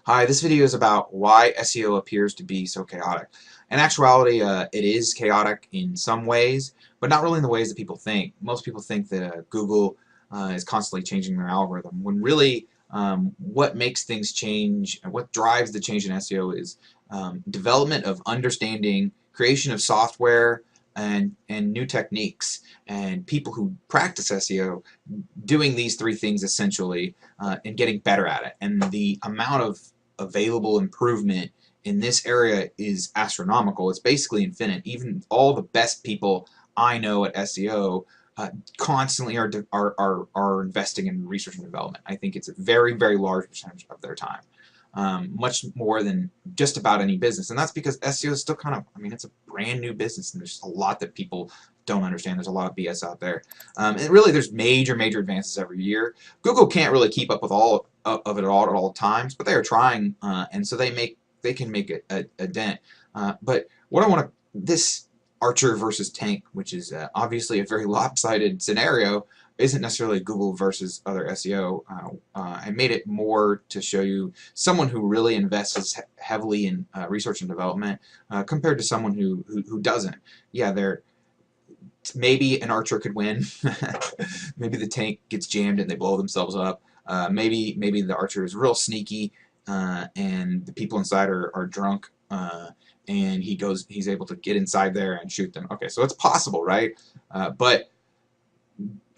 Hi, this video is about why SEO appears to be so chaotic. In actuality, it is chaotic in some ways, but not really in the ways that people think. Most people think that Google is constantly changing their algorithm, when really what makes things change and what drives the change in SEO is development of understanding, creation of software, and new techniques. And people who practice SEO doing these three things essentially and getting better at it. And the amount of available improvement in this area is astronomical. It's basically infinite. Even all the best people I know at SEO constantly are investing in research and development. I think it's a very, very large percentage of their time. Much more than just about any business. And that's because SEO is still kind of, I mean, it's a brand new business and there's a lot that people don't understand. There's a lot of BS out there. And really there's major, major advances every year. Google can't really keep up with all of it all at all times, but they are trying, and so they can make a dent. But what I want to, this Archer versus Tank, which is obviously a very lopsided scenario, isn't necessarily Google versus other SEO. I made it more to show you someone who really invests heavily in research and development compared to someone who doesn't. Yeah, they're maybe an Archer could win. Maybe the Tank gets jammed and they blow themselves up. Maybe the Archer is real sneaky and the people inside are drunk. And he's able to get inside there and shoot them. Okay, so it's possible, right? But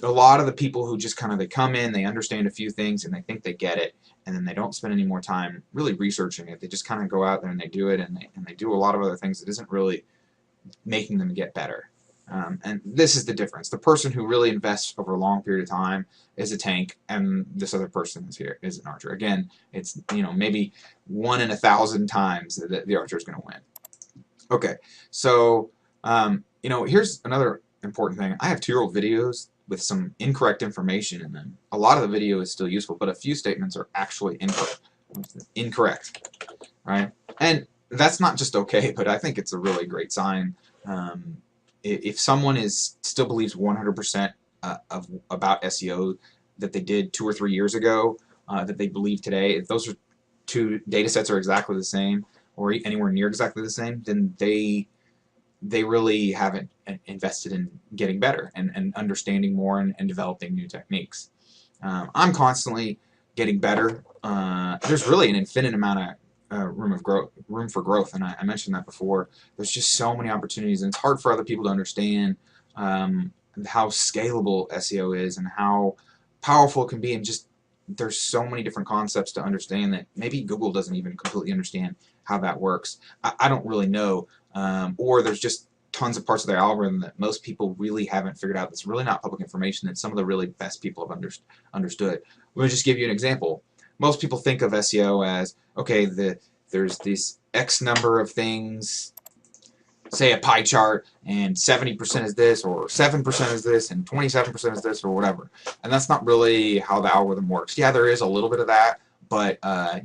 a lot of the people who just kind of, they come in, they understand a few things and they think they get it, and then they don't spend any more time really researching it. They just kind of go out there and they do it, and they do a lot of other things that isn't really making them get better. And this is the difference. The person who really invests over a long period of time is a Tank, and this other person is an Archer. Again, it's, you know, maybe 1 in 1,000 times that the Archer is going to win. Okay, so you know, here's another important thing. I have 2-year-old videos with some incorrect information in them. A lot of the video is still useful, but a few statements are actually incorrect, right? And that's not just okay, but I think it's a really great sign. If someone still believes 100% about SEO that they did 2 or 3 years ago, that they believe today, if those two data sets are exactly the same or anywhere near exactly the same, then they really haven't invested in getting better and understanding more and developing new techniques. I'm constantly getting better. There's really an infinite amount of room for growth, and I mentioned that before. There's just so many opportunities, and it's hard for other people to understand how scalable SEO is and how powerful it can be, and just there's so many different concepts to understand that maybe Google doesn't even completely understand how that works. I don't really know, or there's just tons of parts of their algorithm that most people really haven't figured out. That's really not public information that some of the really best people have understood. Let me just give you an example. Most people think of SEO as, okay, there's this X number of things, say a pie chart, and 70% is this, or 7% is this, and 27% is this, or whatever. And that's not really how the algorithm works. Yeah, there is a little bit of that, but a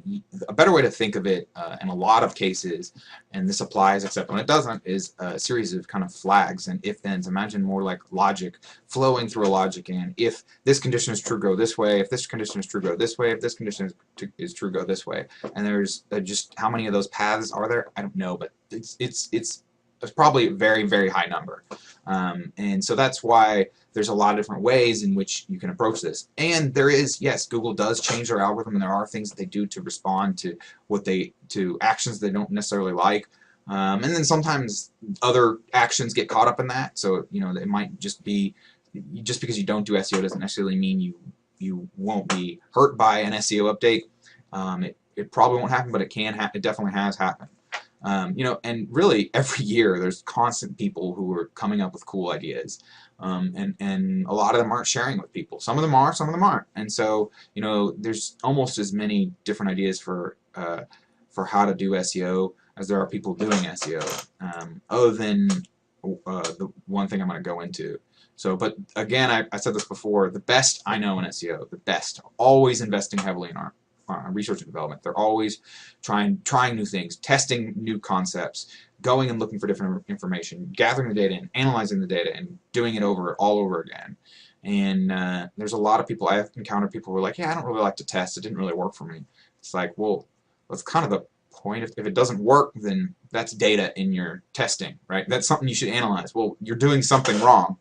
better way to think of it in a lot of cases, and this applies except when it doesn't, is a series of kind of flags and if-thens. Imagine more like logic flowing through a logic, and if this condition is true, go this way. If this condition is true, go this way. If this condition is true, go this way. And there's just, how many of those paths are there? I don't know, but it's probably a very, very high number. And so that's why there's a lot of different ways in which you can approach this. And there is, yes, Google does change their algorithm, and there are things that they do to respond to to actions they don't necessarily like. And then sometimes other actions get caught up in that. So, you know, it might just be, just because you don't do SEO doesn't necessarily mean you won't be hurt by an SEO update. It probably won't happen, but it can happen. It definitely has happened. You know, and really every year there's constant people who are coming up with cool ideas, and a lot of them aren't sharing with people. Some of them are, some of them aren't. And so, you know, there's almost as many different ideas for how to do SEO as there are people doing SEO, other than the one thing I'm going to go into. So, but again, I said this before, the best I know in SEO, the best, always investing heavily in research and development. They're always trying new things, testing new concepts, going and looking for different information, gathering the data and analyzing the data and doing it all over again. And there's a lot of people, I've encountered people who are like, yeah, I don't really like to test. It didn't really work for me. It's like, well, That's kind of the point. If it doesn't work, then that's data in your testing, right? That's something you should analyze. Well, you're doing something wrong.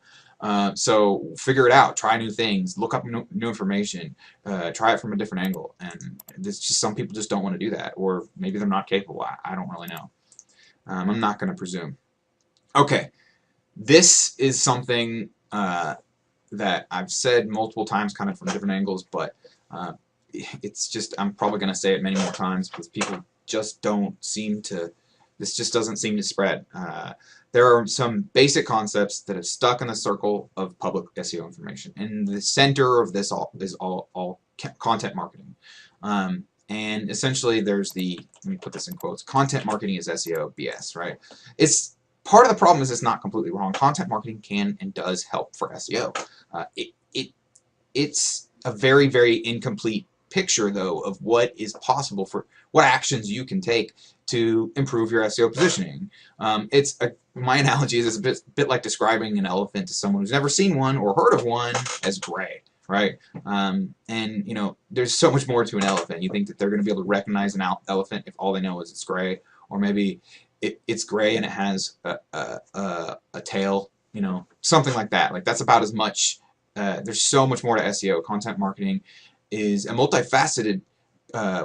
So figure it out, try new things, look up new information, try it from a different angle. And it's just some people just don't want to do that, or maybe they're not capable. I don't really know. I'm not going to presume. Okay, this is something that I've said multiple times, kind of from different angles, but it's just, I'm probably going to say it many more times because people just don't seem to, this just doesn't seem to spread. There are some basic concepts that have stuck in the circle of public SEO information, and the center of this is all content marketing. And essentially there's the, let me put this in quotes, content marketing is SEO BS, right? It's part of the problem is it's not completely wrong. Content marketing can and does help for SEO. It's a very, very incomplete picture, though, of what is possible for what actions you can take to improve your SEO positioning. My analogy is it's a bit like describing an elephant to someone who's never seen one or heard of one as gray, right? And you know, there's so much more to an elephant. You think that they're going to be able to recognize an elephant if all they know is it's gray, or maybe it's gray and it has a tail, you know, something like that. Like that's about as much. There's so much more to SEO. Content marketing is a multifaceted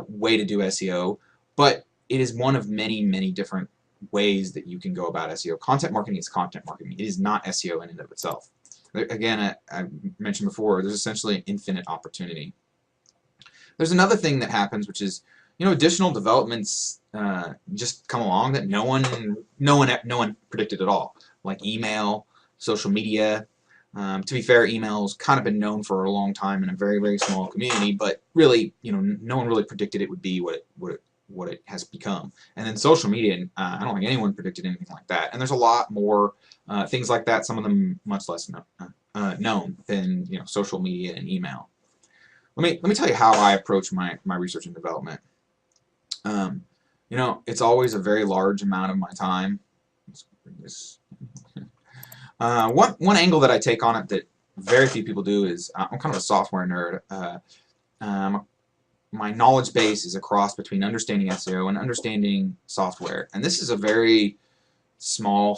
way to do SEO, but it is one of many, many different ways that you can go about SEO. Content marketing is content marketing. It is not SEO in and of itself. Again, I mentioned before, there's essentially infinite opportunity. There's another thing that happens, which is, you know, additional developments just come along that no one predicted at all, like email, social media. To be fair, email's kind of been known for a long time in a very, very small community, but really, you know, no one really predicted it would be what it has become. And then social media, I don't think anyone predicted anything like that. And there's a lot more things like that. Some of them much less known than, you know, social media and email. Let me tell you how I approach my research and development. You know, it's always a very large amount of my time. Let's bring this. One angle that I take on it that very few people do is I'm kind of a software nerd. My knowledge base is a cross between understanding SEO and understanding software, and this is a very small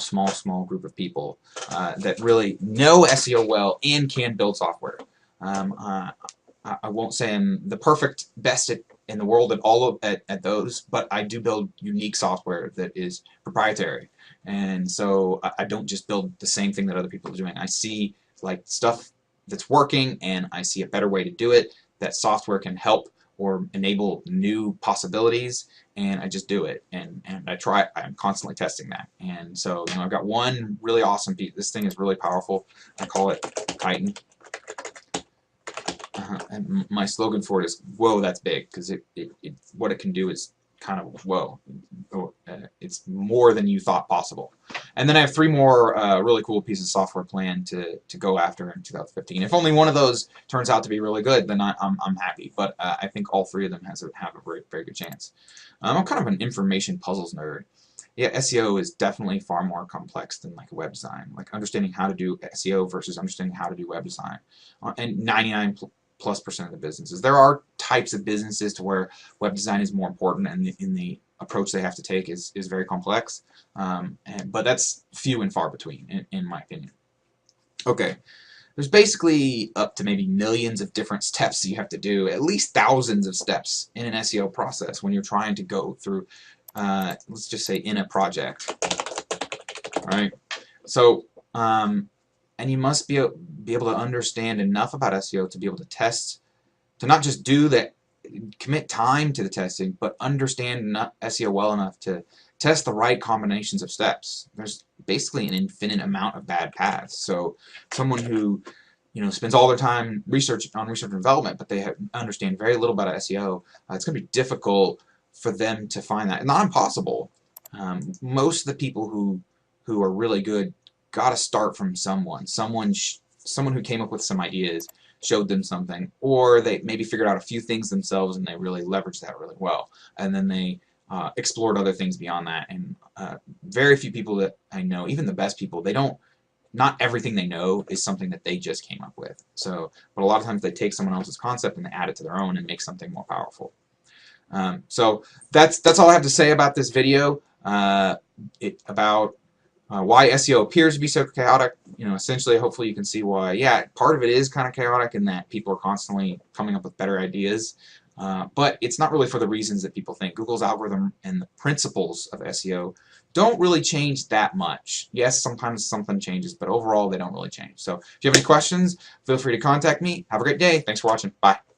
group of people that really know SEO well and can build software. I won't say I'm the perfect best in the world at those, but I do build unique software that is proprietary. And so I don't just build the same thing that other people are doing. I see like stuff that's working, and I see a better way to do it. That software can help or enable new possibilities, and I just do it. And I'm constantly testing that. And so, you know, I've got one really awesome piece. This thing is really powerful. I call it Titan. And my slogan for it is "Whoa, that's big," because what it can do is kind of whoa. It's more than you thought possible. And then I have 3 more really cool pieces of software planned to go after in 2015. If only one of those turns out to be really good, then I'm happy. But I think all 3 of them have a very, very good chance. I'm kind of an information puzzles nerd. Yeah, SEO is definitely far more complex than like web design. Like understanding how to do SEO versus understanding how to do web design. And 99% of the businesses. There are types of businesses to where web design is more important, and in the approach they have to take is very complex. But that's few and far between, in my opinion. Okay, there's basically up to maybe millions of different steps you have to do, at least thousands of steps in an SEO process when you're trying to go through, let's just say, in a project. All right, so and you must be able to understand enough about SEO to be able to test, to not just commit time to the testing, but understand SEO well enough to test the right combinations of steps. There's basically an infinite amount of bad paths. So someone who, you know, spends all their time on research and development, but they understand very little about SEO, it's going to be difficult for them to find that. Not impossible. Most of the people who are really good got to start from someone who came up with some ideas, showed them something, or they maybe figured out a few things themselves and they really leveraged that really well, and then they explored other things beyond that. And very few people that I know, even the best people, not everything they know is something that they just came up with. So, but a lot of times they take someone else's concept and they add it to their own and make something more powerful. So that's all I have to say about this video. About why SEO appears to be so chaotic. Essentially, hopefully you can see why, yeah, part of it is kind of chaotic in that people are constantly coming up with better ideas, but it's not really for the reasons that people think. Google's algorithm and the principles of SEO don't really change that much. Yes, sometimes something changes, but overall they don't really change. So if you have any questions, feel free to contact me. Have a great day. Thanks for watching. Bye.